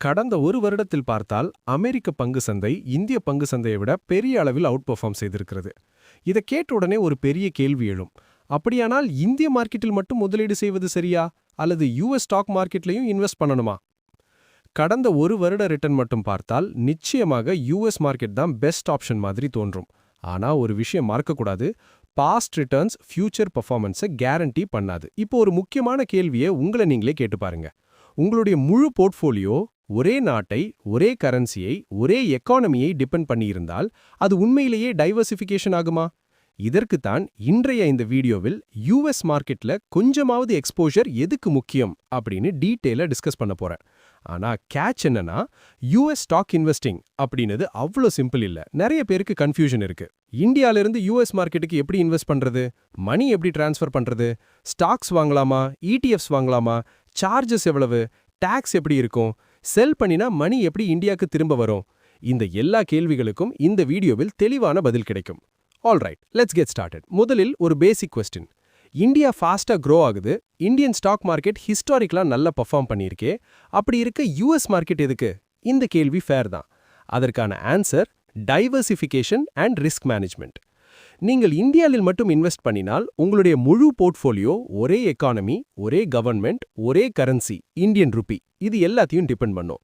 கடந்த ஒரு வருடத்தில் பார்த்தால் அமெரிக்க பங்கு சந்தை இந்திய பங்கு சந்தையை விட பெரிய அளவில் அவுட் பெர்ஃபார்ம் செய்திருக்கிறது. இதை கேட்ட உடனே ஒரு பெரிய கேள்வி எழும். அப்படியானால் இந்திய மார்க்கெட்டில் மட்டும் முதலீடு செய்வது சரியா அல்லது யுஎஸ் ஸ்டாக் மார்க்கெட்லையும் இன்வெஸ்ட் பண்ணணுமா? கடந்த ஒரு வருட ரிட்டர்ன் மட்டும் பார்த்தால் நிச்சயமாக யுஎஸ் மார்க்கெட் தான் பெஸ்ட் ஆப்ஷன் மாதிரி தோன்றும். ஆனா ஒரு விஷயம் மறக்கக்கூடாது, பாஸ்ட் ரிட்டர்ன்ஸ் ஃபியூச்சர் பெர்ஃபார்மன்ஸை கேரண்டி பண்ணாது. இப்போ ஒரு முக்கியமான கேள்வியை உங்களை நீங்களே கேட்டு பாருங்க. உங்களுடைய முழு போர்ட்ஃபோலியோ ஒரே நாட்டை, ஒரே கரன்சியை, ஒரே எக்கானமியை டிபெண்ட் பண்ணியிருந்தால் அது உண்மையிலேயே டைவர்சிஃபிகேஷன் ஆகுமா? இதற்குத்தான் இன்றைய இந்த வீடியோவில் யுஎஸ் மார்க்கெட்ல கொஞ்சமாவது எக்ஸ்போஷர் எதுக்கு முக்கியம் அப்படின்னு டீட்டெயிலா டிஸ்கஸ் பண்ண போறேன். ஆனா கேட்ச் என்னன்னா, யுஎஸ் ஸ்டாக் இன்வெஸ்டிங் அப்படின்றது அவ்வளோ சிம்பிள் இல்ல. நிறைய பேருக்கு கன்ஃபியூஷன் இருக்கு. இந்தியால இருந்து யுஎஸ் மார்க்கெட்டுக்கு எப்படி இன்வெஸ்ட் பண்றது, மணி எப்படி டிரான்ஸ்ஃபர் பண்றது, ஸ்டாக்ஸ் வாங்கலாமா, இடிஎஃப்ஸ் வாங்கலாமா, சார்ஜஸ் எவ்வளவு, டாக்ஸ் எப்படி இருக்கும், செல் பண்ணினா மணி எப்படி இந்தியாவுக்கு திரும்ப வரும்? இந்த எல்லா கேள்விகளுக்கும் இந்த வீடியோவில் தெளிவான பதில் கிடைக்கும். Alright, let's get started. முதலில் ஒரு பேசிக் கொஸ்டின். இந்தியா ஃபாஸ்டா க்ரோ ஆகுது, இந்தியன் ஸ்டாக் மார்க்கெட் ஹிஸ்டாரிக்கலா நல்லா பெர்ஃபார்ம் பண்ணியிருக்கே, அப்படி இருக்க யுஎஸ் மார்க்கெட் எதுக்கு? இந்த கேள்வி ஃபேர் தான். அதற்கான answer diversification and risk management. நீங்கள் இந்தியாவில் மட்டும் இன்வெஸ்ட் பண்ணினால் உங்களுடைய முழு போர்ட்ஃபோலியோ ஒரே எக்கானமி, ஒரே கவர்மெண்ட், ஒரே கரன்சி, இந்தியன் ருபி, இது எல்லாத்தையும் டிபெண்ட் பண்ணும்.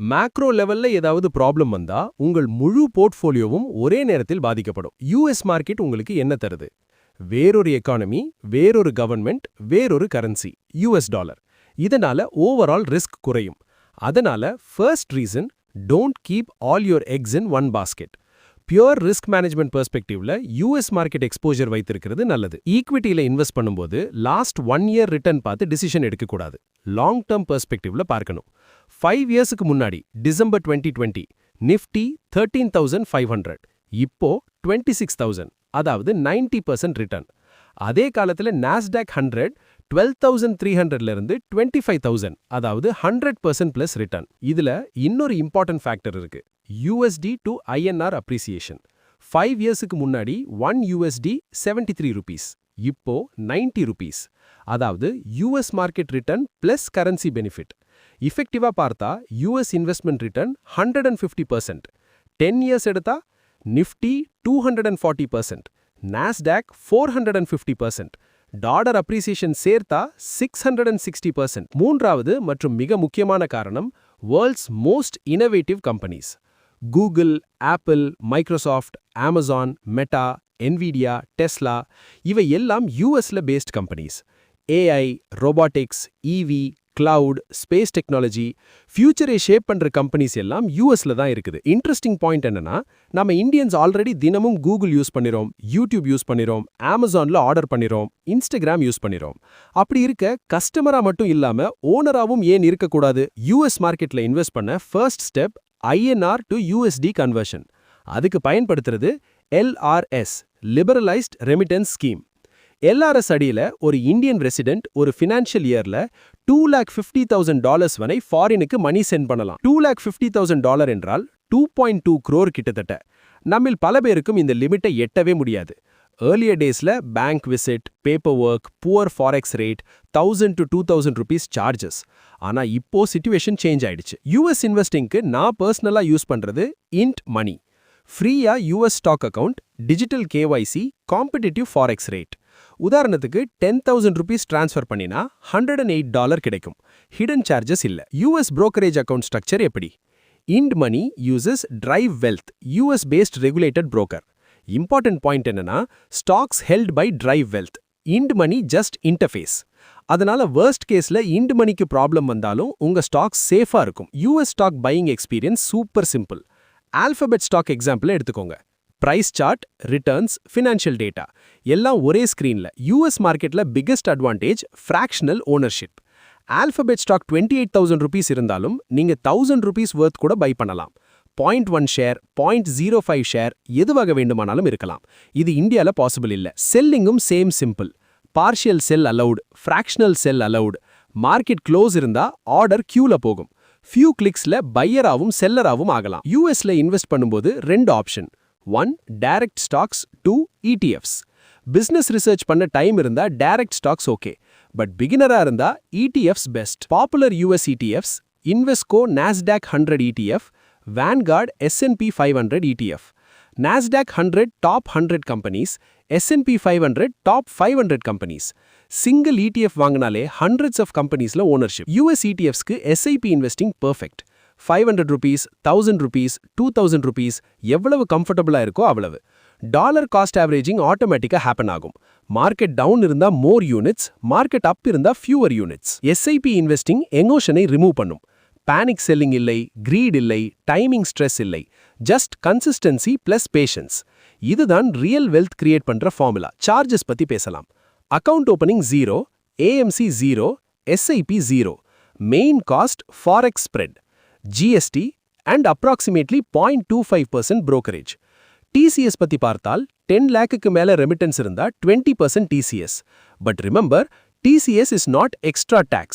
மேக்ரோ லெவல்ல ஏதாவது ப்ராப்ளம் வந்தா உங்கள் முழு போர்ட்ஃபோலியோவும் ஒரே நேரத்தில் பாதிக்கப்படும். யுஎஸ் மார்க்கெட் உங்களுக்கு என்ன தருது? வேறொரு எக்கானமி, வேறொரு கவர்மெண்ட், வேறொரு கரன்சி, யுஎஸ் டாலர். இதனால ஓவரால் ரிஸ்க் குறையும். அதனால first reason, don't keep all your eggs in one basket. Pure risk management பெர்ஸ்பெக்டிவ்ல யுஎஸ் மார்க்கெட் எக்ஸ்போஜர் வைத்திருக்கிறது நல்லது. ஈக்விட்டியில இன்வெஸ்ட் பண்ணும்போது லாஸ்ட் 1 இயர் ரிட்டர்ன் பார்த்து டிசிஷன் எடுக்கக்கூடாது. லாங் டேர்ம் பெர்ஸ்பெக்டிவ்ல பார்க்கணும். 5 இயர்ஸ்க்கு முன்னாடி டிசம்பர் 2020 நிஃப்டி 13,500, இப்போ 26,000, அதாவது 90% ரிட்டர்ன். அதே காலத்துல நாஸ்டாக் 100 12,300ல இருந்து 25,000, அதாவது 100% பிளஸ் ரிட்டர்ன். இதுல இன்னொரு இம்பார்ட்டன்ட் ஃபேக்டர் இருக்கு, USD to INR அப்ரிசியேஷன். 5 இயர்ஸ்க்கு முன்னாடி 1 USD 73 rupees, இப்போ 90 rupees, அதாவது US market return plus currency benefit. இஃபெக்டிவா பார்த்தா US இன்வெஸ்ட்மெண்ட் ரிட்டர்ன் 150%. 10 இயர்ஸ் எடுத்தா நிஃப்டி 240%, நாஸ்டாக் 450%, டாலர் அப்ரிசியேஷன் சேர்த்தா 660%. மூன்றாவது மற்றும் மிக முக்கியமான காரணம், world's most innovative companies. Google, Apple, Microsoft, Amazon, Meta, Nvidia, Tesla, இவை எல்லாம் யூஎஸ்ல based companies. AI, robotics, EV, cloud, space technology, ஃபியூச்சரை ஷேப் பண்ற கம்பெனிஸ் எல்லாம் யூஎஸ்ல தான் இருக்குது. இன்ட்ரெஸ்டிங் பாயிண்ட் என்னன்னா, நம்ம இந்தியன்ஸ் ஆல்ரெடி தினமும் கூகுள் யூஸ் பண்ணிரோம், யூடியூப் யூஸ் பண்ணிரோம், அமேசான்ல ஆர்டர் பண்ணிரோம், இன்ஸ்டாகிராம் யூஸ் பண்ணிரோம். அப்படி இருக்க கஸ்டமரா மட்டும் இல்லாம ஓனராவும் ஏன் இருக்கக்கூடாது? யூஎஸ் மார்க்கெட்ல இன்வெஸ்ட் பண்ண first step INR to USD conversion. அதுக்கு பயன்படுத்துறது LRS, லிபரலைஸ்ட் ரெமிட்டன்ஸ் ஸ்கீம். LRS அடியில ஒரு இந்தியன் ரெசிடென்ட் ஒரு ஃபினான்ஷியல் இயர்ல $250,000 வரை ஃபாரினுக்கு மணி சென்ட் பண்ணலாம். $250,000 என்றால் 2.2 crore கிட்டத்தட்ட. நம்மில் பல பேருக்கும் இந்த லிமிட்டை எட்டவே முடியாது. ஏர்லியர் டேஸ்ல bank visit, paper work, poor forex rate, 1,000 to 2,000 rupees charges. ஆனா இப்போ சிச்சுவேஷன் சேஞ்ச் ஆயிடுச்சு. யூஎஸ் இன்வெஸ்டிங்க்கு நான் பர்சனலா யூஸ் பண்றது இன்ட் மணி. ஃப்ரீயா US stock account, digital KYC, competitive forex rate. உதாரணத்துக்கு 10,000 rupees டிரான்ஸ்ஃபர் பண்ணினா $108 கிடைக்கும். ஹிடன் சார்ஜஸ் இல்ல. யூஎஸ் brokerage அக்கவுண்ட் ஸ்ட்ரக்சர் எப்படி? INDmoney uses DriveWealth, US based regulated broker. Important point என்னன்னா, stocks held by drive wealth, into money just interface. அதனால worst கேஸ்ல இண்ட் மணிக்கு ப்ராப்ளம் வந்தாலும் உங்க ஸ்டாக் சேஃபா இருக்கும். US stock buying experience super simple. Alphabet stock example எடுத்துக்கோங்க. Price chart, returns, financial data எல்லாம் ஒரே ஸ்கிரீன்ல. யூஎஸ் மார்க்கெட்ல biggest advantage fractional ownership. Alphabet stock 28,000 rupees இருந்தாலும் நீங்க 1,000 rupees வர்த் கூட பை பண்ணலாம். 0.1 ஷேர், 0.05 ஷேர், எதுவாக வேண்டுமானாலும் இருக்கலாம். இது இந்தியால பாசிபிள் இல்ல. செல்லிங்கும் சேம் சிம்பிள். பார்ஷியல் செல் அலவுட், ஃபிராக்ஷனல் செல் அலவுட். மார்க்கெட் க்ளோஸ் இருந்தா ஆர்டர் கியூல போகும். ஃபியூ கிளிக்ஸ்ல பையராவும் செல்லராவும் ஆகலாம். யூஎஸ்ல இன்வெஸ்ட் பண்ணும்போது 2 option. 1 direct stocks, 2 ETFs. Business research பண்ண டைம் இருந்தா டைரக்ட் ஸ்டாக்ஸ் ஓகே, பட் பிகினரா இருந்தா ETFs best. Popular US ETFs Invesco Nasdaq 100 ETF, Vanguard S&P 500 ETF. Nasdaq 100 top 100 companies, S&P 500 top 500 companies. Single ETF வாங்கினாலே hundreds of companiesல ownership. US ETFsக்கு SIP investing perfect. 500 rupees, 1000 rupees, 2000 rupees எவ்வளவு கம்ஃபர்டபுளா இருக்கோ அவ்வளவு. Dollar cost averaging ஆட்டோமேட்டிக்கா happen ஆகும். Market down இருந்தா more units, market up இருந்தா fewer units. SIP investing எமோஷனை remove பண்ணும். பேனிக் செல்லிங் இல்லை, கிரீட் இல்லை, டைமிங் ஸ்ட்ரெஸ் இல்லை. Just consistency plus patience. இதுதான் ரியல் வெல்த் கிரியேட் பண்ற ஃபார்முலா. சார்ஜஸ் பத்தி பேசலாம். Account opening 0, AMC 0, SIP 0. Main cost forex spread, GST and approximately 0.25% brokerage. TCS பத்தி பார்த்தால் 10 lakhக்கு மேல ரெமிட்டன்ஸ் இருந்தா 20% TCS. But remember, TCS is not extra tax.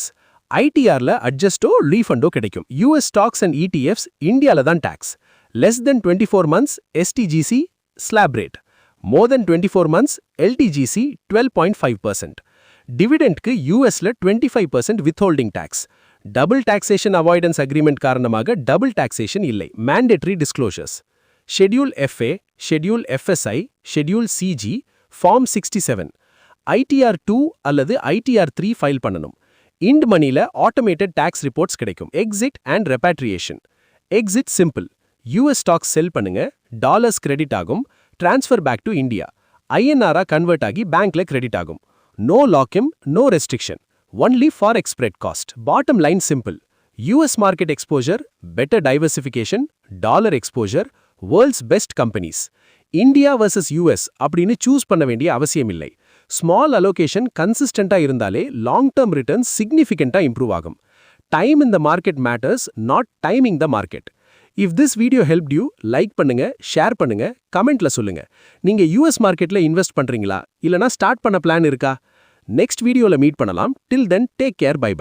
ITRல அட்ஜஸ்டோ ரீஃபண்டோ கிடைக்கும். US stocks and ETFs இந்தியால தான் tax. Less than 24 months STGC slab rate. More than 24 months LTGC 12.5%. டிவிடெண்ட்க்கு USல 25% withholding tax. Double taxation avoidance agreement காரணமாக டபுள் டாக்ஸேஷன் இல்லை. Mandatory disclosures. Schedule FA, schedule FSI, schedule CG, form 67. ITR 2 அல்லது ITR 3 file பண்ணணும். இண்ட் மணில automated tax reports கிடைக்கும். Exit and repatriation. Exit simple. US stocks sell பண்ணுங்க, dollars credit ஆகும், transfer back to India. INR convert ஆகி பேங்க்ல credit ஆகும். No lock in, no restriction. Only forex spread cost. Bottom line simple. US market exposure, better diversification, dollar exposure, world's best companies. India versus US அப்படின்னு choose பண்ண வேண்டிய அவசியம் இல்லை. Small allocation consistent-ஆ இருந்தாலே long-term returns significant-ஆ improve ஆகும். Time in the market matters, not timing the market. If this video helped you, like பண்ணுங்க, share பண்ணுங்க, கமெண்ட்ல சொல்லுங்க. நீங்க US மார்க்கெட்ல இன்வெஸ்ட் பண்றீங்களா இல்லனா ஸ்டார்ட் பண்ண பிளான் இருக்கா? நெக்ஸ்ட் வீடியோல மீட் பண்ணலாம். Till then, take care, bye bye.